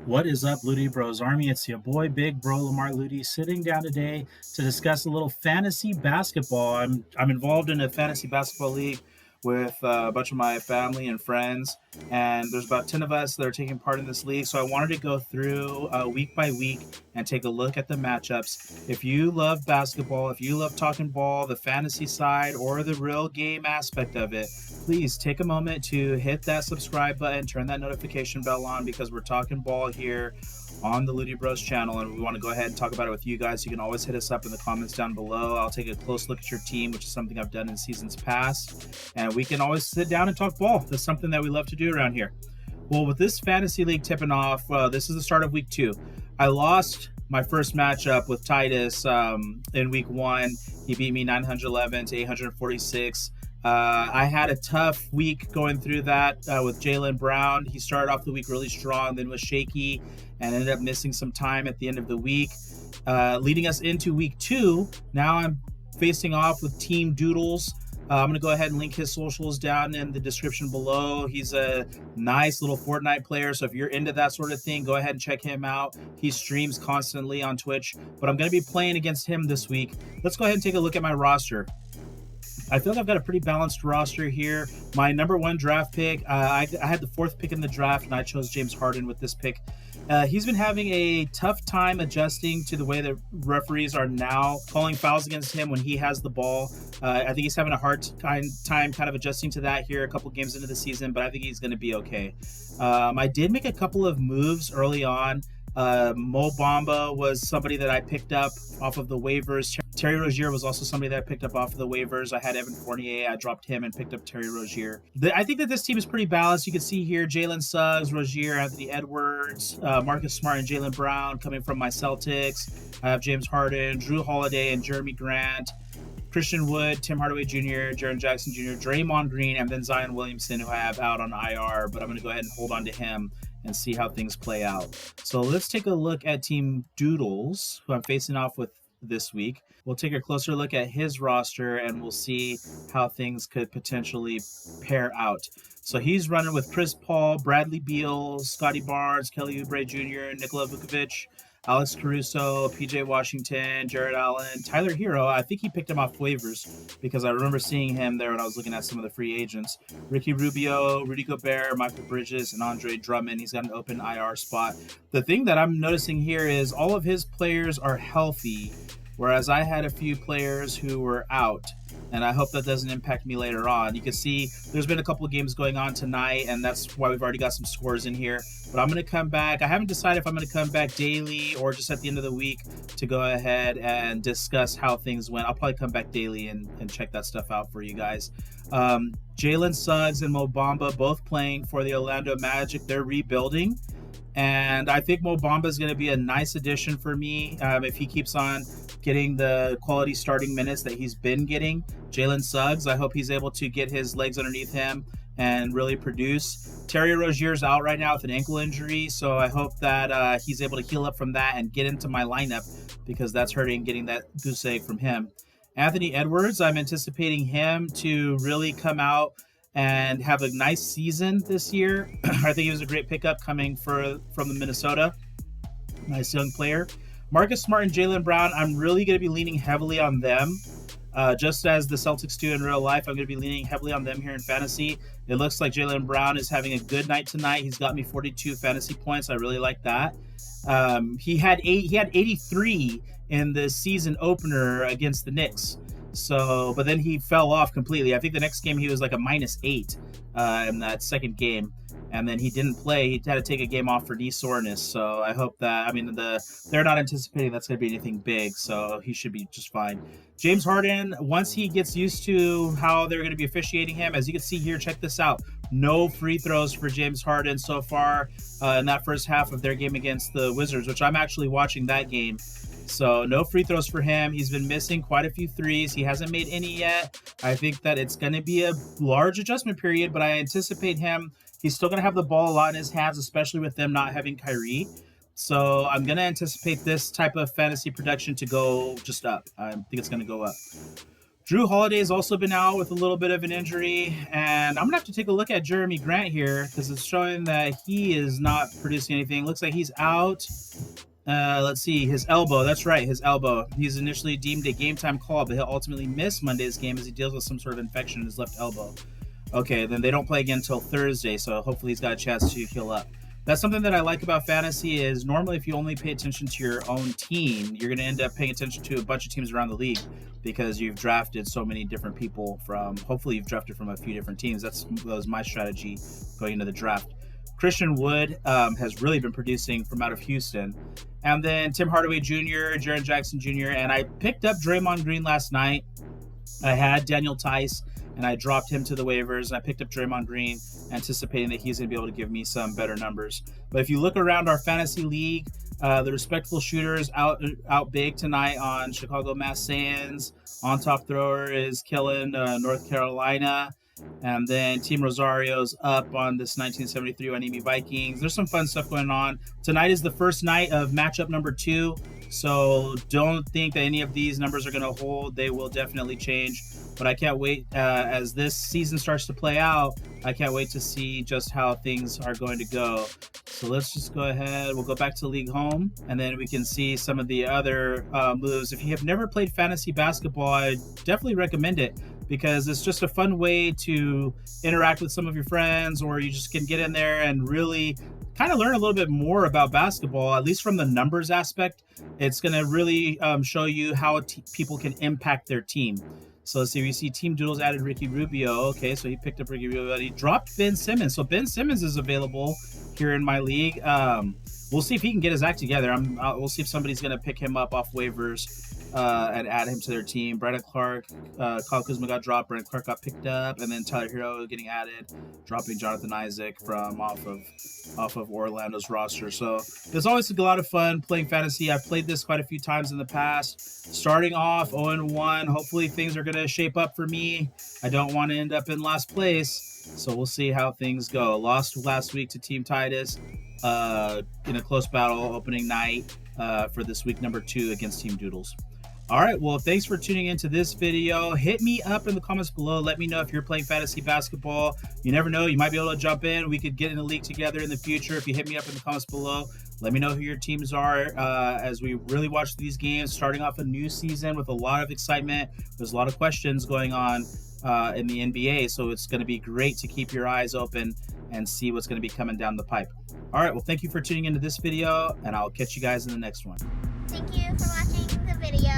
What is up, Ludi Bros Army? It's your boy, Big Bro Lamar Ludi, sitting down today to discuss a little fantasy basketball. I'm involved in a fantasy basketball league with a bunch of my family and friends, and there's about 10 of us that are taking part in this league. So I wanted to go through week by week and take a look at the matchups. If you love basketball, if you love talking ball, the fantasy side, or the real game aspect of it, please take a moment to hit that subscribe button, turn that notification bell on, because we're talking ball here on the Ludi Bros channel, and we want to go ahead and talk about it with you guys. You can always hit us up in the comments down below. I'll take a close look at your team, which is something I've done in seasons past, and we can always sit down and talk ball. That's something that we love to do around here. Well, with this fantasy league tipping off, this is the start of week 2. I lost my first matchup with Titus in week 1. He beat me 911 to 846. I had a tough week going through that with Jalen Brown. He started off the week really strong, then was shaky, and ended up missing some time at the end of the week. Leading us into week 2, now I'm facing off with Team Doodles. I'm going to go ahead and link his socials down in the description below. He's a nice little Fortnite player, so if you're into that sort of thing, go ahead and check him out. He streams constantly on Twitch, but I'm going to be playing against him this week. Let's go ahead and take a look at my roster. I feel like I've got a pretty balanced roster here. My number 1 draft pick, I had the 4th pick in the draft, and I chose James Harden with this pick. He's been having a tough time adjusting to the way that referees are now calling fouls against him when he has the ball. I think he's having a hard time kind of adjusting to that here a couple games into the season, but I think he's going to be okay. I did make a couple of moves early on. Bamba was somebody that I picked up off of the waivers. Terry Rozier was also somebody that I picked up off of the waivers. I had Evan Fournier. I dropped him and picked up Terry Rozier. I think that this team is pretty balanced. You can see here Jalen, Suggs, Rozier, Anthony Edwards, Marcus Smart, and Jalen Brown coming from my Celtics. I have James Harden, Drew Holiday, and Jeremy Grant. Christian Wood, Tim Hardaway Jr., Jaren Jackson Jr., Draymond Green, and then Zion Williamson, who I have out on IR, but I'm going to go ahead and hold on to him and see how things play out. So let's take a look at Team Doodles, who I'm facing off with this week. We'll take a closer look at his roster, and we'll see how things could potentially pair out. So he's running with Chris Paul, Bradley Beal, Scotty Barnes, Kelly Oubre Jr., Nikola Vukovic, Alex Caruso, PJ Washington, Jared Allen, Tyler Hero. I think he picked him off waivers because I remember seeing him there when I was looking at some of the free agents. Ricky Rubio, Rudy Gobert, Michael Bridges, and Andre Drummond. He's got an open IR spot. The thing that I'm noticing here is all of his players are healthy, whereas I had a few players who were out. And I hope that doesn't impact me later on. You can see there's been a couple of games going on tonight, and that's why we've already got some scores in here. But I'm going to come back. I haven't decided if I'm going to come back daily or just at the end of the week to go ahead and discuss how things went. I'll probably come back daily and check that stuff out for you guys. Jalen, Suggs, and Mo Bamba both playing for the Orlando Magic. They're rebuilding. And I think Mo Bamba is going to be a nice addition for me if he keeps on getting the quality starting minutes that he's been getting. Jalen Suggs, I hope he's able to get his legs underneath him and really produce. Terry Rozier's out right now with an ankle injury, so I hope that he's able to heal up from that and get into my lineup, because that's hurting getting that goose egg from him. Anthony Edwards, I'm anticipating him to really come out and have a nice season this year. I think he was a great pickup coming from the Minnesota. Nice young player. Marcus Smart and Jalen Brown, I'm really going to be leaning heavily on them. Just as the Celtics do in real life, I'm going to be leaning heavily on them here in fantasy. It looks like Jalen Brown is having a good night tonight. He's got me 42 fantasy points. I really like that. He had 83 in the season opener against the Knicks. So, but then he fell off completely. I think the next game he was like a -8 in that second game, and then he didn't play. He had to take a game off for knee soreness. So I hope that, they're not anticipating that's going to be anything big, so he should be just fine. James Harden, once he gets used to how they're going to be officiating him, as you can see here, check this out. No free throws for James Harden so far in that first half of their game against the Wizards, which I'm actually watching that game. So no free throws for him. He's been missing quite a few threes. He hasn't made any yet. I think that it's going to be a large adjustment period, but I anticipate him. He's still going to have the ball a lot in his hands, especially with them not having Kyrie. So I'm going to anticipate this type of fantasy production to go just up. I think it's going to go up. Drew Holiday's also been out with a little bit of an injury, and I'm gonna have to take a look at Jeremy Grant here because it's showing that he is not producing anything. Looks like he's out. Let's see, his elbow. That's right, his elbow. He's initially deemed a game time call, but he'll ultimately miss Monday's game as he deals with some sort of infection in his left elbow. Okay, then they don't play again until Thursday, so hopefully he's got a chance to heal up. That's something that I like about fantasy is normally if you only pay attention to your own team, you're going to end up paying attention to a bunch of teams around the league because you've drafted so many different people from, hopefully you've drafted from a few different teams. That was my strategy going into the draft. Christian Wood has really been producing from out of Houston. And then Tim Hardaway Jr., Jaren Jackson Jr., and I picked up Draymond Green last night. I had Daniel Tice, and I dropped him to the waivers, and I picked up Draymond Green, anticipating that he's going to be able to give me some better numbers. But if you look around our fantasy league, the respectable shooters out big tonight on Chicago Mass Sands. On top thrower is killing North Carolina. And then Team Rosario's up on this 1973 Miami Vikings. There's some fun stuff going on. Tonight is the first night of matchup number 2. So don't think that any of these numbers are going to hold. They will definitely change. But I can't wait as this season starts to play out. I can't wait to see just how things are going to go. So let's just go ahead. We'll go back to League Home, and then we can see some of the other moves. If you have never played fantasy basketball, I definitely recommend it because it's just a fun way to interact with some of your friends, or you just can get in there and really kind of learn a little bit more about basketball, at least from the numbers aspect. It's going to really show you how people can impact their team. So let's see, we see Team Doodles added Ricky Rubio. Okay, so he picked up Ricky Rubio. He dropped Ben Simmons. So Ben Simmons is available here in my league. We'll see if he can get his act together. We'll see if somebody's going to pick him up off waivers and add him to their team. Brandon Clark, Kyle Kuzma got dropped. Brandon Clark got picked up, and then Tyler Hero getting added, dropping Jonathan Isaac from off of Orlando's roster. So it's always a lot of fun playing fantasy. I've played this quite a few times in the past. Starting off 0-1. Hopefully things are going to shape up for me. I don't want to end up in last place, so we'll see how things go. Lost last week to Team Titus in a close battle opening night for this week number 2 against Team Doodles. All right, well, thanks for tuning into this video. Hit me up in the comments below. Let me know if you're playing fantasy basketball. You never know, you might be able to jump in. We could get in a league together in the future. If you hit me up in the comments below, let me know who your teams are as we really watch these games, starting off a new season with a lot of excitement. There's a lot of questions going on in the NBA, so it's going to be great to keep your eyes open and see what's going to be coming down the pipe. All right, well, thank you for tuning into this video, and I'll catch you guys in the next one. Thank you for watching the video.